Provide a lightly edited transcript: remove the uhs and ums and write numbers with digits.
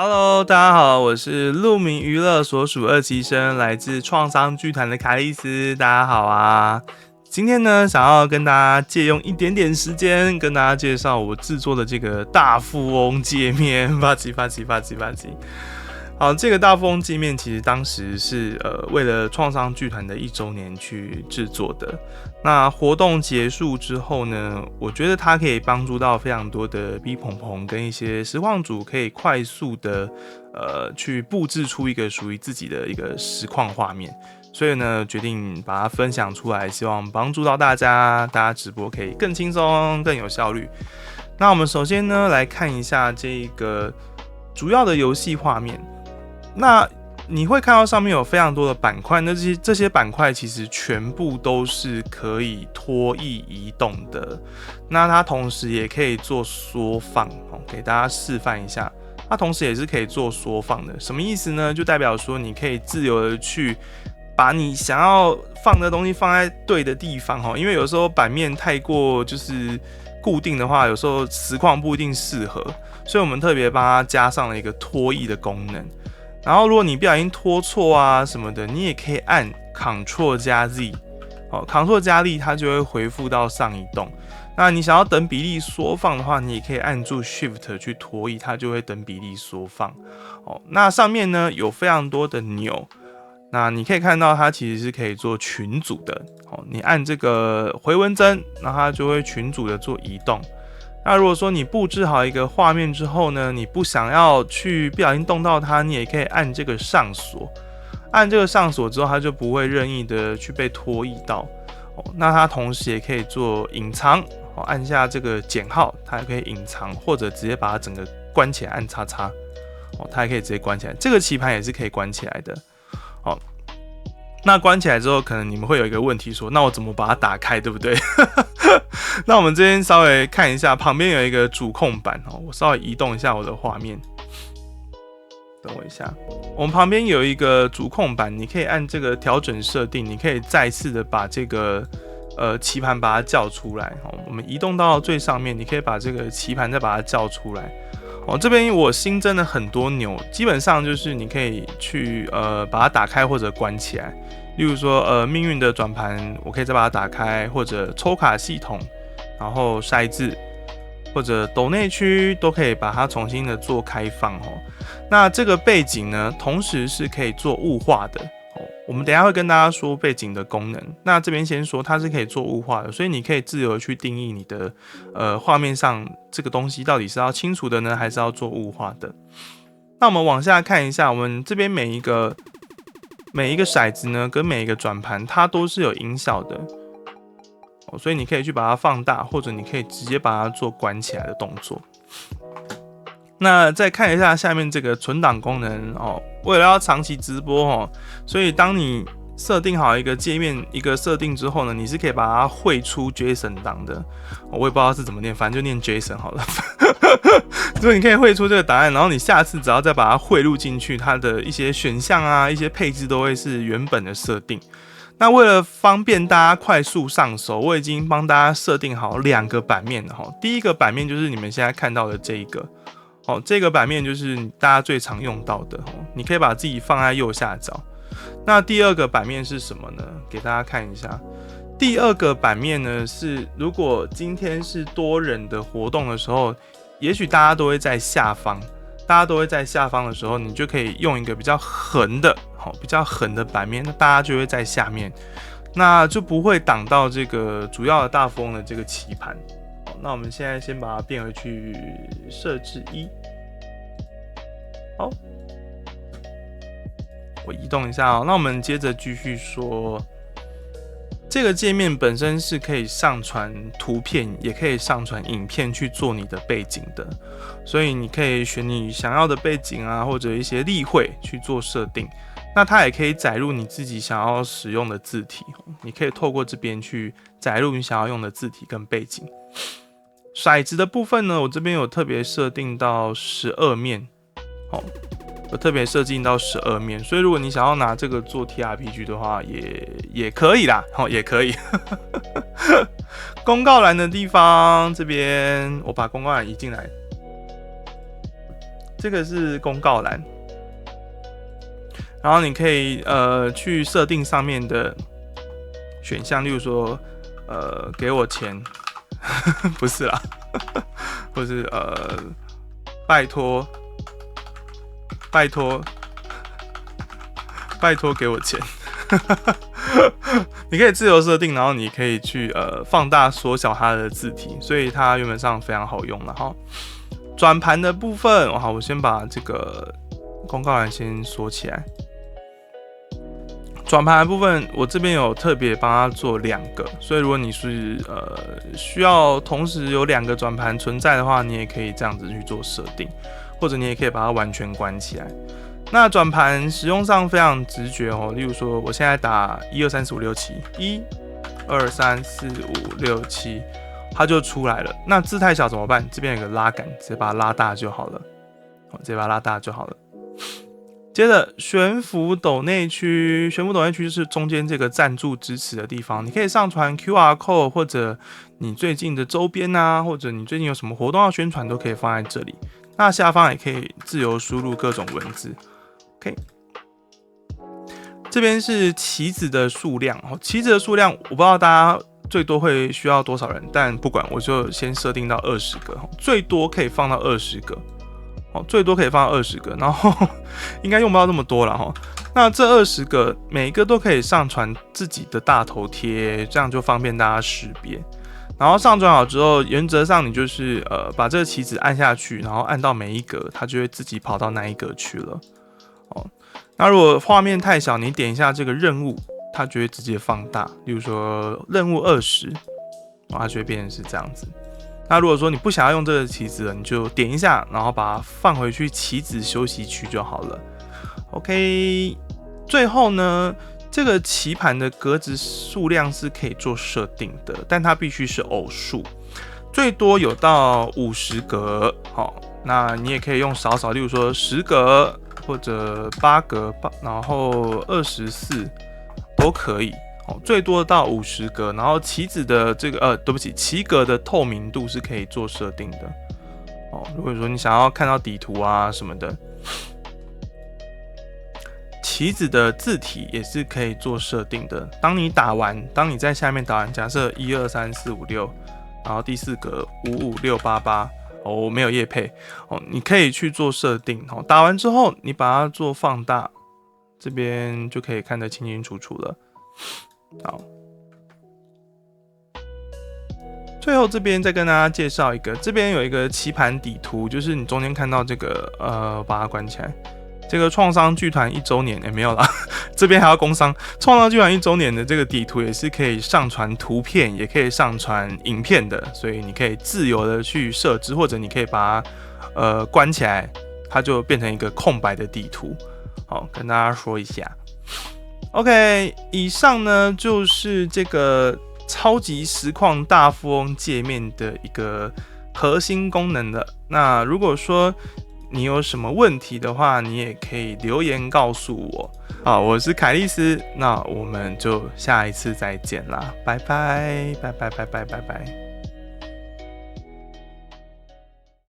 Hello，大家好，我是鹿鸣娱乐所属二期生，来自创商剧团的凯莉丝。大家好啊！今天呢，想要跟大家借用一点点时间，跟大家介绍我制作的这个大富翁界面。发起！好，这个大富翁界面其实当时是为了创商剧团的1周年去制作的。那活动结束之后呢，我觉得它可以帮助到非常多的 B 棚棚跟一些实况主，可以快速的去布置出一个属于自己的一个实况画面。所以呢，决定把它分享出来，希望帮助到大家直播可以更轻松、更有效率。那我们首先呢，来看一下这个主要的游戏画面。那你会看到上面有非常多的板块，那这些板块其实全部都是可以拖曳移动的。那它同时也可以做缩放，给大家示范一下。它同时也是可以做缩放的，什么意思呢？就代表说你可以自由的去把你想要放的东西放在对的地方，因为有时候版面太过就是固定的话，有时候实况不一定适合，所以我们特别帮它加上了一个拖曳的功能。然后如果你不小心拖错啊什么的，你也可以按 Ctrl 加 Z，Ctrl 加 Z 它就会回复到上移动。那你想要等比例缩放的话，你也可以按住 Shift 去拖曳，它就会等比例缩放。那上面呢有非常多的钮，那你可以看到它其实是可以做群组的。你按这个回文针，那它就会群组的做移动。那如果说你布置好一个画面之后呢，你不想要去不小心动到它，你也可以按这个上锁，按这个上锁之后，它就不会任意的去被拖曳到。那它同时也可以做隐藏，按下这个减号，它也可以隐藏，或者直接把它整个关起来，按叉叉，它也可以直接关起来。这个棋盘也是可以关起来的。那关起来之后，可能你们会有一个问题说，那我怎么把它打开，对不对？那我们这边稍微看一下，旁边有一个主控板，我稍微移动一下我的画面，等我一下。我们旁边有一个主控板，你可以按这个调整设定，你可以再次的把这个棋盘把它叫出来。我们移动到最上面，你可以把这个棋盘再把它叫出来。这边我新增了很多钮，基本上就是你可以去把它打开或者关起来。例如说命运的转盘，我可以再把它打开，或者抽卡系统，然后筛字，或者斗内区都可以把它重新的做开放。那这个背景呢，同时是可以做雾化的。我们等一下会跟大家说背景的功能。那这边先说它是可以做雾化的，所以你可以自由去定义你的画面上这个东西到底是要清楚的呢，还是要做雾化的。那我们往下看一下，我们这边每一个骰子呢，跟每一个转盘，它都是有音效的。所以你可以去把它放大，或者你可以直接把它做关起来的动作。那再看一下下面这个存档功能为了要长期直播所以当你设定好一个界面一个设定之后呢，你是可以把它汇出 JSON 档的。我也不知道是怎么念，反正就念 JSON 好了。所以你可以汇出这个答案，然后你下次只要再把它汇入进去，它的一些选项啊、一些配置都会是原本的设定。那为了方便大家快速上手，我已经帮大家设定好2个版面了。第一个版面就是你们现在看到的这一个。这个版面就是大家最常用到的，你可以把自己放在右下角。那第二个版面是什么呢？给大家看一下。第二个版面呢是，如果今天是多人的活动的时候，也许大家都会在下方。大家都会在下方的时候，你就可以用一个比较横的版面，那大家就会在下面，那就不会挡到这个主要的大富翁的这个棋盘。那我们现在先把它变回去设置1。好，我移动一下那我们接着继续说，这个界面本身是可以上传图片，也可以上传影片去做你的背景的，所以你可以选你想要的背景啊，或者一些例会去做设定。那它也可以载入你自己想要使用的字体，你可以透过这边去载入你想要用的字体跟背景。骰子的部分呢，我这边有特别设定到12面，有特别设定到12面，所以如果你想要拿这个做 TRPG 的话，也可以啦，也可以。公告栏的地方这边，我把公告栏移进来。这个是公告栏，然后你可以去设定上面的选项，例如说给我钱，不是啦，或是拜托给我钱。你可以自由设定，然后你可以去放大缩小它的字体，所以它原本上非常好用了哈。转盘的部分，好，我先把这个公告栏先锁起来。转盘的部分，我这边有特别帮它做2个，所以如果你是需要同时有2个转盘存在的话，你也可以这样子去做设定，或者你也可以把它完全关起来。那转盘使用上非常直觉哦，例如说我现在打1 2 3 4 5 6 7，1 2 3 4 5 6 7，它就出来了。那字太小怎么办？这边有个拉杆，直接把它拉大就好了。直接把它拉大就好了。接着悬浮斗内区，悬浮斗内区就是中间这个赞助支持的地方，你可以上传 QR code 或者你最近的周边啊，或者你最近有什么活动要宣传，都可以放在这里。那下方也可以自由输入各种文字。OK， 这边是棋子的数量，棋子的数量我不知道大家最多会需要多少人，但不管，我就先设定到20个，最多可以放到20个，最多可以放到20个，然后应该用不到那么多了哈。那这20个每一个都可以上传自己的大头贴，这样就方便大家识别。然后上传好之后，原则上你就是把这个棋子按下去，然后按到每一格，它就会自己跑到那一格去了。那如果画面太小，你点一下这个任务，它就会直接放大。例如说任务20，它就会变成是这样子。那如果说你不想要用这个棋子了，你就点一下，然后把它放回去棋子休息区就好了。OK， 最后呢，这个棋盘的格子数量是可以做设定的，但它必须是偶数，最多有到50格。好，那你也可以用少少，例如说10格或者8格，然后24都可以。最多到50格，然后棋子的这个对不起，棋格的透明度是可以做设定的。如果说你想要看到底图啊什么的，棋子的字体也是可以做设定的。当你在下面打完，假设1 2 3 4 5 6，然后第4格5 5 6 8 8，没有业配你可以去做设定打完之后，你把它做放大，这边就可以看得清清楚楚了。好，最后这边再跟大家介绍一个，这边有一个棋盘底图，就是你中间看到这个把它关起来，这个创商剧团1周年没有啦，这边还要工商，创商剧团1周年的这个底图也是可以上传图片，也可以上传影片的，所以你可以自由的去设置，或者你可以把它关起来，它就变成一个空白的地图。好，跟大家说一下。OK， 以上呢就是这个超级实况大富翁界面的一个核心功能了。那如果说你有什么问题的话，你也可以留言告诉我。好，我是凯莉丝，那我们就下一次再见啦，拜拜拜拜拜拜拜拜。